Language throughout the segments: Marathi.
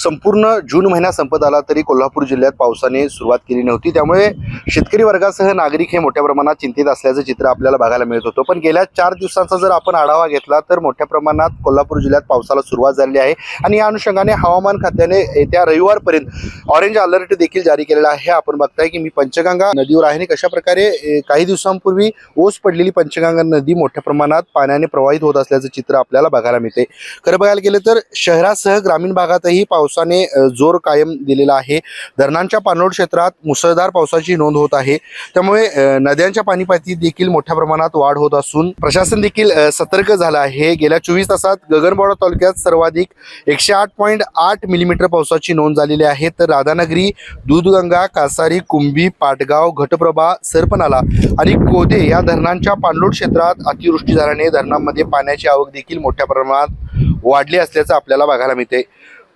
संपूर्ण जून महिना संपत आला तरी कोल्हापूर जिल्ह्यात पावसाने सुरुवात केली नव्हती। त्यामुळे शेतकरी वर्गासह नागरिक हे मोठ्या प्रमाणात चिंतित असल्याचं चित्र आपल्याला बघायला मिळत होतं। पण गेल्या 4 दिवसांचा जर आपण आढावा घेतला तर मोठ्या प्रमाणात कोल्हापूर जिल्ह्यात पावसाला सुरुवात झाली आहे आणि या अनुषंगाने हवामान खात्याने येत्या रविवारपर्यंत ऑरेंज अलर्ट देखील जारी केलेला आहे। आपण बघताय की मी पंचगंगा नदीवर आहे आणि कशा प्रकारे काही दिवसांपूर्वी ओस पडलेली पंचगंगा नदी मोठ्या प्रमाणात पाण्याने प्रवाहित होत असल्याचं चित्र आपल्याला बघायला मिळते। खरं बघायला गेलं तर शहरासह ग्रामीण भागातही पावसाने जोर कायम दिलेला आहे। धरणांच्या पाणलोट क्षेत्रात मुसळधार पावसाची नोंद होत आहे। त्यामुळे नद्यांच्या पाणीपातळीत देखील मोठ्या प्रमाणात वाढ होत असून प्रशासन देखील सतर्क झालं आहे। गेल्या 24 तासात गगनबावडा तालुक्यात सर्वाधिक 108.8 मिलीमीटर पावसाची नोंद झालेली आहे। तर राधानगरी, दूधगंगा, कासारी, कुंभी, पाटगाव, घटप्रभा, सरपनाला आणि कोदे या धरणांच्या पाणलोट क्षेत्रात अतिवृष्टी झाल्याने धरणांमध्ये पाण्याची आवक देखील मोठ्या प्रमाणात वाढली असल्याचं आपल्याला बघायला मिळते।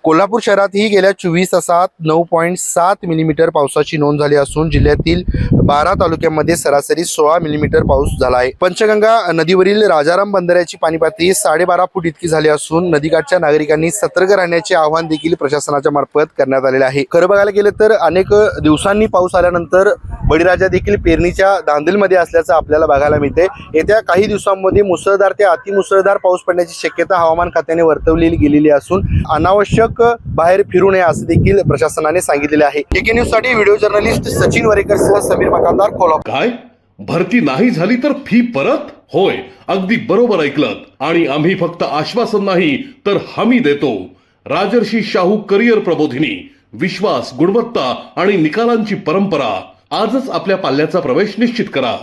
कोल्हापूर शहरातही गेल्या 24 तासात 9.7 मिलीमीटर पावसाची नोंद झाली असून जिल्ह्यातील 12 तालुक्यांमध्ये सरासरी 16 मिलीमीटर पाऊस झाला आहे। पंचगंगा नदीवरील राजाराम बंधाऱ्याची पाणीपातळी 12.5 फूट इतकी झाली असून नदीकाठच्या नागरिकांनी सतर्क राहण्याचे आवाहन देखील प्रशासनाच्या मार्फत करण्यात आलेले आहे। खरं बघायला गेलं तर अनेक दिवसांनी पाऊस आल्यानंतर बळीराजा देखील पेरणीच्या धांदलमध्ये असल्याचं आपल्याला बघायला मिळते। येत्या काही दिवसांमध्ये मुसळधार ते अतिमुसळधार पाऊस पडण्याची शक्यता हवामान खात्याने वर्तवली गेलेली असून अनावश्यक बाहेर फिरू नये असं देखील प्रशासनाने सांगितलेले आहे। केके न्यूज साठी व्हिडिओ जर्नलिस्ट सचिन वरेकर सह समीर मकानदार, कोल्हापूर। काय भरती नाही झाली तर फी परत? होय, अगदी बरोबर ऐकलत। आणि आम्ही फक्त आश्वासन नाही तर हमी देतो। राजर्षी शाहू करिअर प्रबोधिनी, विश्वास, गुणवत्ता आणि निकालांची परंपरा। आजच आपल्या पाल्याचा प्रवेश निश्चित करा।